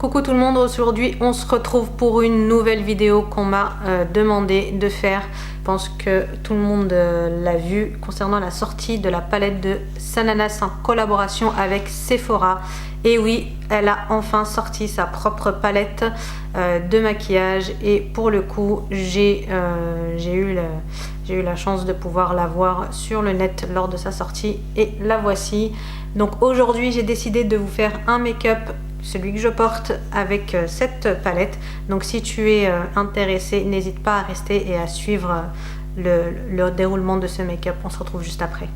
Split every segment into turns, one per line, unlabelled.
Coucou tout le monde, aujourd'hui on se retrouve pour une nouvelle vidéo qu'on m'a demandé de faire. Je pense que tout le monde l'a vu concernant la sortie de la palette de Sananas en collaboration avec Sephora. Et oui, elle a enfin sorti sa propre palette de maquillage et pour le coup j'ai eu la chance de pouvoir la voir sur le net lors de sa sortie et la voici. Donc aujourd'hui j'ai décidé de vous faire un make-up, celui que je porte avec cette palette. Donc si tu es intéressé, n'hésite pas à rester et à suivre le déroulement de ce make-up. On se retrouve juste après.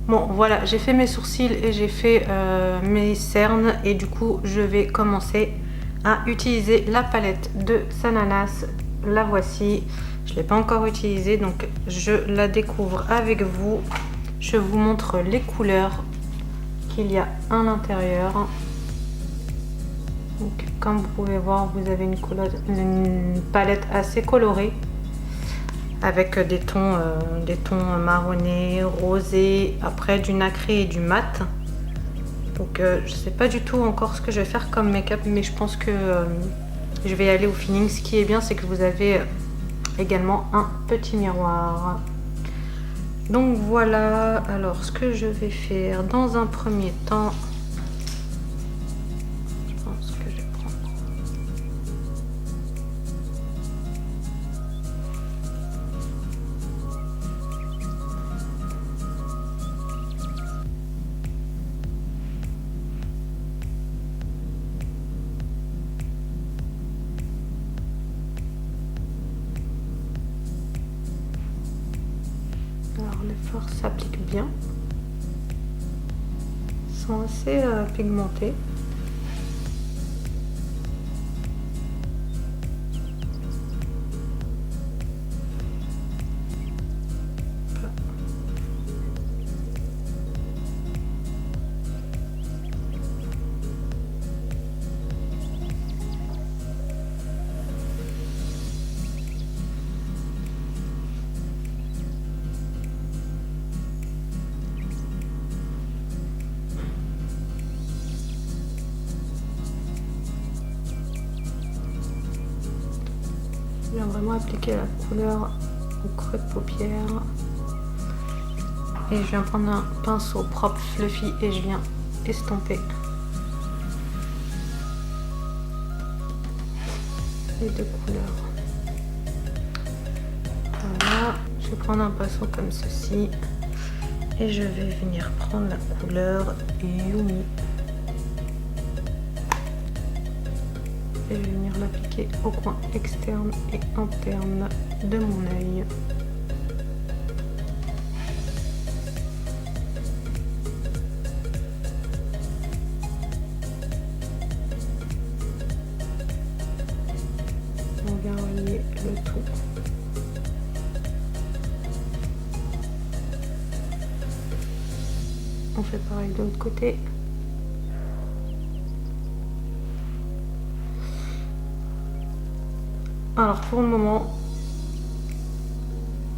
Bon voilà, j'ai fait mes sourcils et j'ai fait mes cernes et du coup je vais commencer à utiliser la palette de Sananas. La voici, je ne l'ai pas encore utilisée donc je la découvre avec vous. Je vous montre les couleurs qu'il y a à l'intérieur. Donc comme vous pouvez voir, vous avez une palette assez colorée, avec des tons marronnés, rosés, après du nacré et du mat. Donc je sais pas du tout encore ce que je vais faire comme make-up, mais je pense que je vais aller au feeling. Ce qui est bien, c'est que vous avez également un petit miroir. Donc voilà, alors ce que je vais faire dans un premier temps, je pense que je vais prendre l'effort s'applique bien, ils sont assez pigmentés. Je viens vraiment appliquer la couleur au creux de paupière. Et je viens prendre un pinceau propre fluffy et je viens estomper les deux couleurs. Voilà, je vais prendre un pinceau comme ceci et je vais venir prendre la couleur Yumi. Et je vais venir l'appliquer au coin externe et interne de mon œil. On vient relier le tout. On fait pareil de l'autre côté. Alors pour le moment,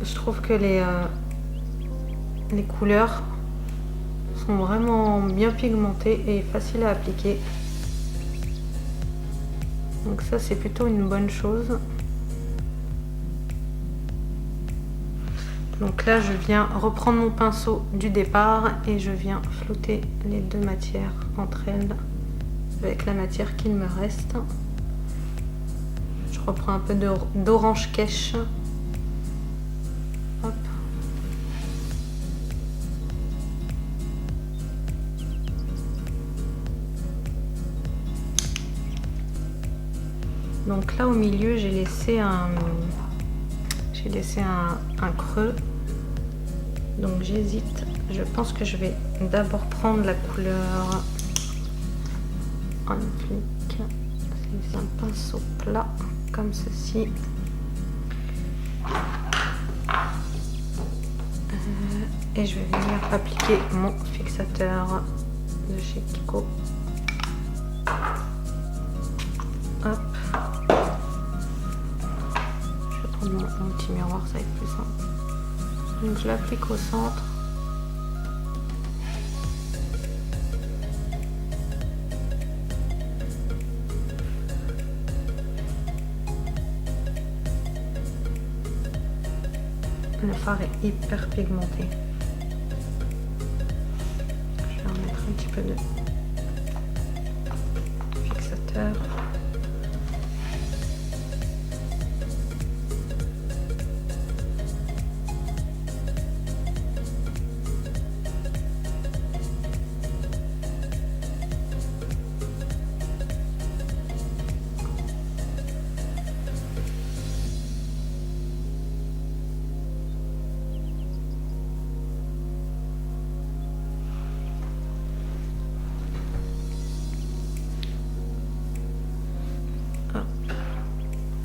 je trouve que les couleurs sont vraiment bien pigmentées et faciles à appliquer. Donc ça c'est plutôt une bonne chose. Donc là je viens reprendre mon pinceau du départ et je viens flouter les deux matières entre elles avec la matière qu'il me reste. Je reprends un peu d'orange cache. Hop. Donc là au milieu j'ai laissé un creux. Donc j'hésite. Je pense que je vais d'abord prendre la couleur en flic. C'est un pinceau plat comme ceci. Et je vais venir appliquer mon fixateur de chez Kiko. Hop. Je vais prendre mon petit miroir, ça va être plus simple. Donc je l'applique au centre. Le fard est hyper pigmenté. Je vais remettre un petit peu de fixateur.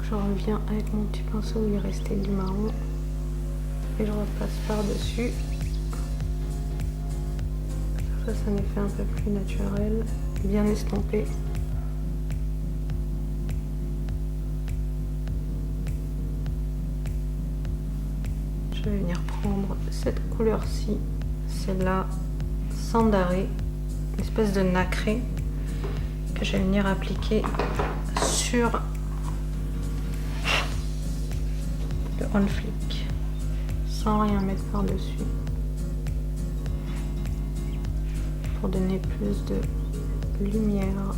Je reviens avec mon petit pinceau où il restait du marron et je repasse par dessus. Ça fasse un effet un peu plus naturel, bien estompé. Je vais venir prendre cette couleur-ci, celle-là, Sandaré, une espèce de nacré que je vais venir appliquer sur on flic sans rien mettre par dessus pour donner plus de lumière.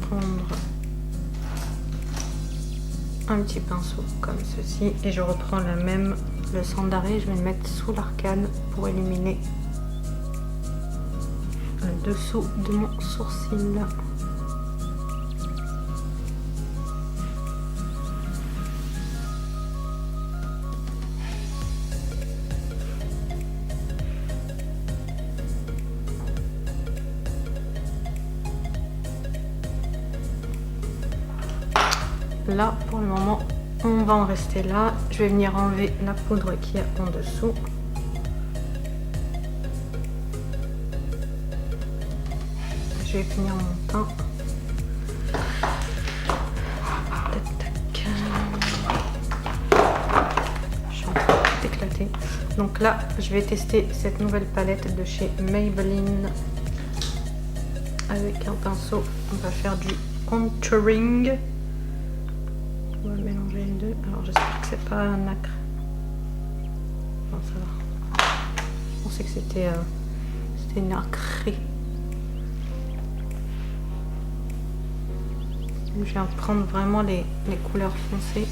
Prendre un petit pinceau comme ceci et je reprends le Sandaré, je vais le mettre sous l'arcade pour illuminer le dessous de mon sourcil. Là pour le moment on va en rester là. Je vais venir enlever la poudre qu'il y a en dessous. Je vais finir mon teint. Je suis en train d'éclater. Donc là je vais tester cette nouvelle palette de chez Maybelline avec un pinceau. On va faire du contouring. On va mélanger les deux. Alors j'espère que c'est pas un nacre. Non, ça va. Je pensais que c'était nacré. Je viens de prendre vraiment les couleurs foncées.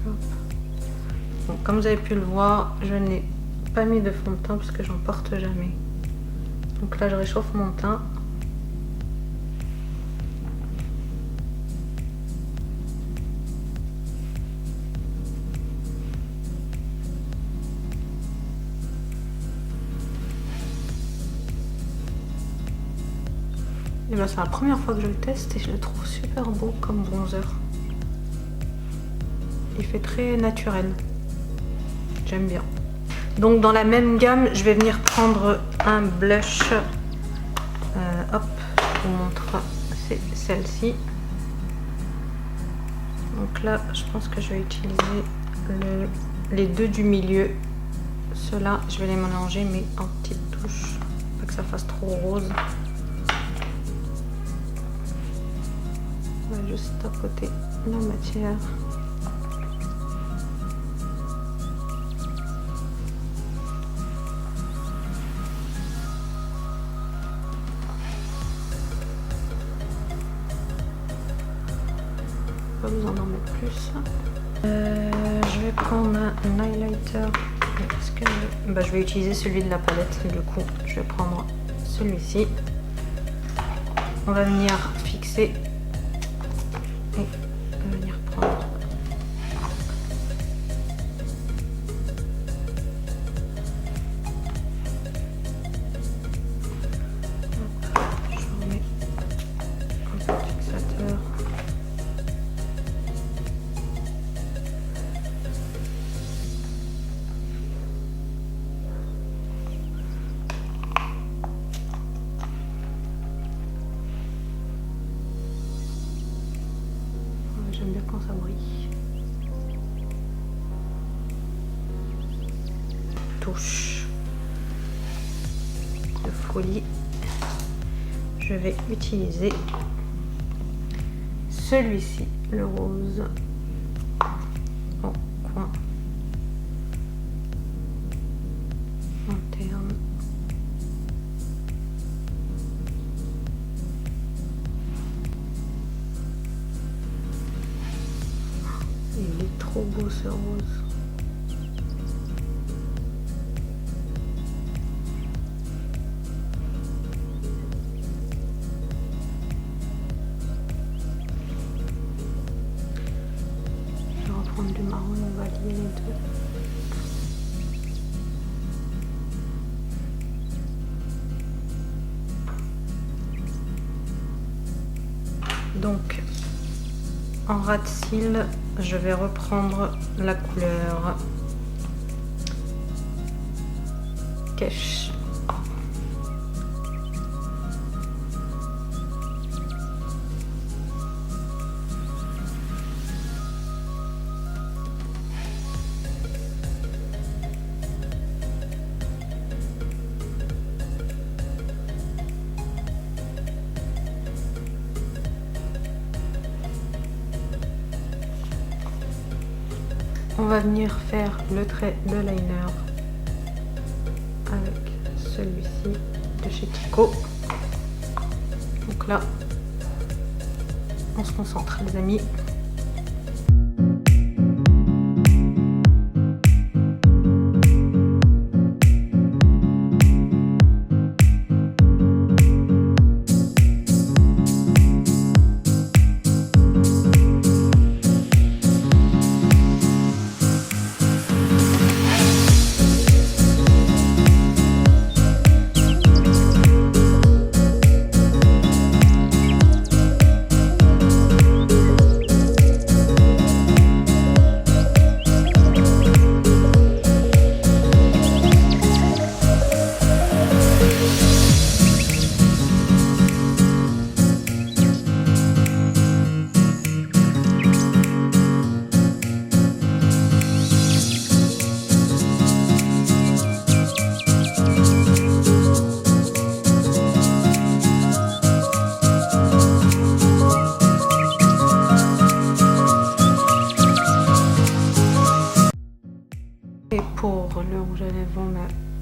Hop. Bon, comme vous avez pu le voir, je n'ai pas mis de fond de teint parce que j'en porte jamais. Donc là je réchauffe mon teint. Et ben c'est la première fois que je le teste et je le trouve super beau comme bronzer. Il fait très naturel. J'aime bien. Donc dans la même gamme, je vais venir prendre un blush. Hop, je vous montre. C'est celle-ci. Donc là, je pense que je vais utiliser les deux du milieu. Ceux-là, je vais les mélanger mais en petites touches. Pas que ça fasse trop rose. On va juste tapoter la matière. Pas besoin d'en mettre plus. Je vais prendre un highlighter. Est-ce que je vais utiliser celui de la palette. Du coup, je vais prendre celui-ci. On va venir fixer et on va venir prendre je remets un peu de fixateur. J'aime bien quand ça brille. Touche de folie. Je vais utiliser celui-ci, le rose, au coin interne. Il est trop beau ce rose. Je vais reprendre du marron, on va lier les deux. Donc en ras de cils, je vais reprendre la couleur Cache. On va venir faire le trait de liner avec celui-ci de chez Kiko. Donc là, on se concentre les amis.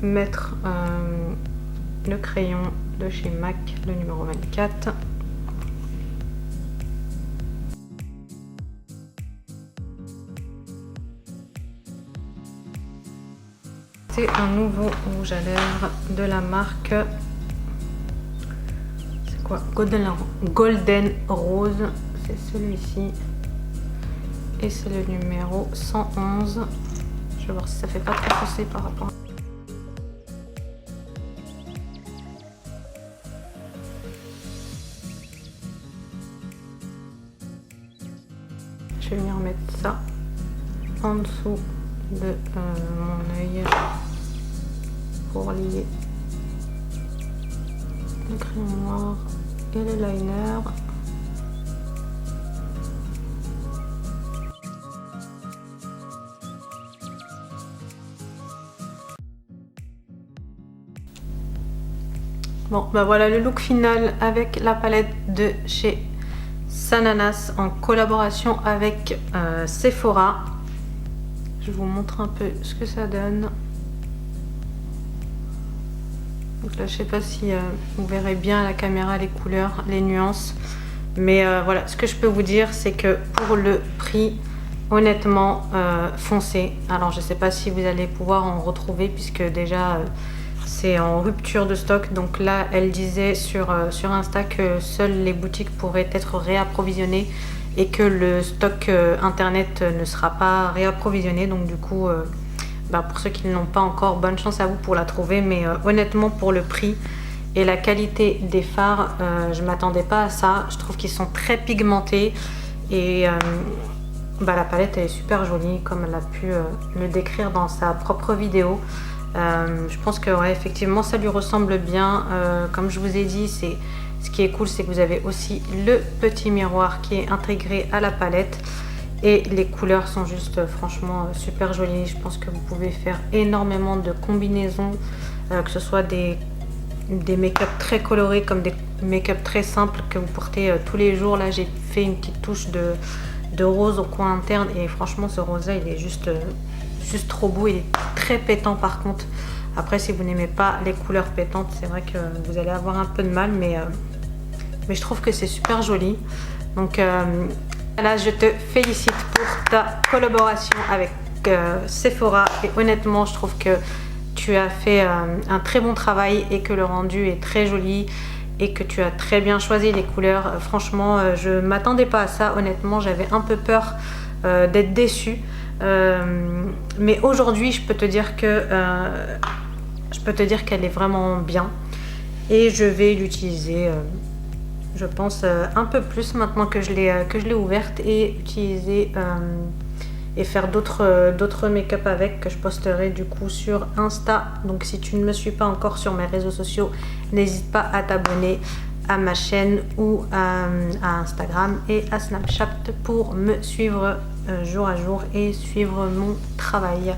mettre le crayon de chez MAC, le numéro 24. C'est un nouveau rouge à lèvres de la marque, c'est quoi, Golden Rose, c'est celui-ci et c'est le numéro 111. Je vais voir si ça fait pas trop foncé par rapport. Je vais venir mettre ça en dessous de mon œil pour lier le crayon noir et le liner. Bon, bah voilà le look final avec la palette de chez Sananas en collaboration avec Sephora. Je vous montre un peu ce que ça donne. Donc là, je sais pas si vous verrez bien à la caméra les couleurs, les nuances. Mais voilà, ce que je peux vous dire, c'est que pour le prix, honnêtement, foncez. Alors, je sais pas si vous allez pouvoir en retrouver puisque déjà, c'est en rupture de stock. Donc là, elle disait sur Insta que seules les boutiques pourraient être réapprovisionnées et que le stock internet ne sera pas réapprovisionné. Donc du coup, pour ceux qui ne l'ont pas encore, bonne chance à vous pour la trouver. Mais honnêtement, pour le prix et la qualité des fards, je ne m'attendais pas à ça. Je trouve qu'ils sont très pigmentés et la palette elle est super jolie comme elle a pu le décrire dans sa propre vidéo. Je pense que ouais, effectivement ça lui ressemble bien. Comme je vous ai dit, ce qui est cool, c'est que vous avez aussi le petit miroir qui est intégré à la palette et les couleurs sont juste franchement super jolies. Je pense que vous pouvez faire énormément de combinaisons, que ce soit des make-up très colorés comme des make-up très simples que vous portez tous les jours. Là j'ai fait une petite touche de rose au coin interne et franchement ce rose là il est juste trop beau. Il est très pétant par contre. Après si vous n'aimez pas les couleurs pétantes, c'est vrai que vous allez avoir un peu de mal, mais je trouve que c'est super joli. Donc là je te félicite pour ta collaboration avec Sephora et honnêtement je trouve que tu as fait un très bon travail et que le rendu est très joli et que tu as très bien choisi les couleurs. Franchement je m'attendais pas à ça, honnêtement j'avais un peu peur d'être déçue. Mais aujourd'hui je peux te dire qu'elle est vraiment bien et je vais l'utiliser je pense un peu plus maintenant que je l'ai ouverte et utiliser et faire d'autres make-up avec que je posterai du coup sur Insta. Donc si tu ne me suis pas encore sur mes réseaux sociaux, n'hésite pas à t'abonner à ma chaîne ou à Instagram et à Snapchat pour me suivre jour à jour et suivre mon travail.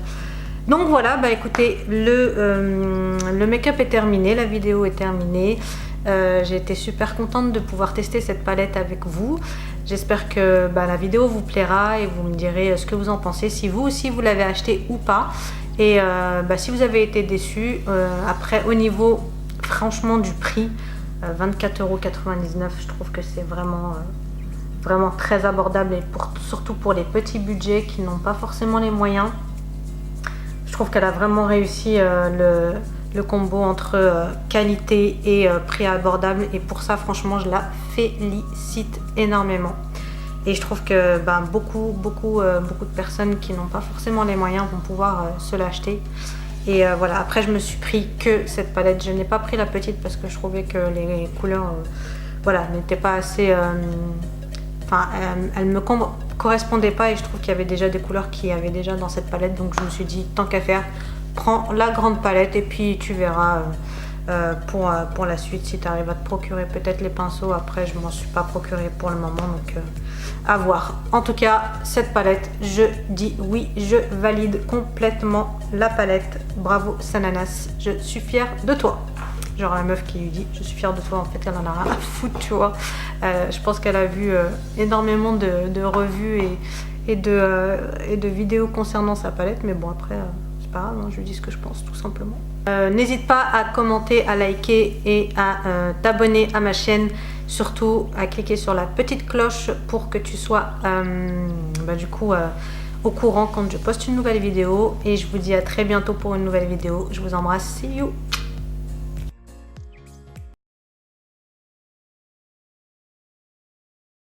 Donc voilà, écoutez, le make-up est terminé, la vidéo est terminée. J'ai été super contente de pouvoir tester cette palette avec vous. J'espère que la vidéo vous plaira et vous me direz ce que vous en pensez, si vous aussi vous l'avez acheté ou pas. Et si vous avez été déçu, après au niveau franchement du prix, 24,99 €, je trouve que c'est vraiment très abordable et surtout pour les petits budgets qui n'ont pas forcément les moyens. Je trouve qu'elle a vraiment réussi le combo entre qualité et prix abordable et pour ça franchement je la félicite énormément. Et je trouve que beaucoup de personnes qui n'ont pas forcément les moyens vont pouvoir se l'acheter. Et voilà, après je me suis pris que cette palette, je n'ai pas pris la petite parce que je trouvais que les couleurs n'étaient pas assez, elles me correspondaient pas et je trouve qu'il y avait déjà des couleurs qu'il y avait déjà dans cette palette. Donc je me suis dit tant qu'à faire, prends la grande palette et puis tu verras pour la suite si tu arrives à te procurer peut-être les pinceaux. Après je m'en suis pas procuré pour le moment, donc à voir. En tout cas cette palette, je dis oui, je valide complètement la palette. Bravo Sananas, je suis fière de toi. Genre la meuf qui lui dit je suis fière de toi, en fait elle en a rien à foutre, tu vois. Je pense qu'elle a vu énormément de revues et de vidéos concernant sa palette, mais bon après c'est pas grave, hein, je lui dis ce que je pense tout simplement. N'hésite pas à commenter, à liker et à t'abonner à ma chaîne. Surtout à cliquer sur la petite cloche pour que tu sois au courant quand je poste une nouvelle vidéo. Et je vous dis à très bientôt pour une nouvelle vidéo. Je vous embrasse. See you!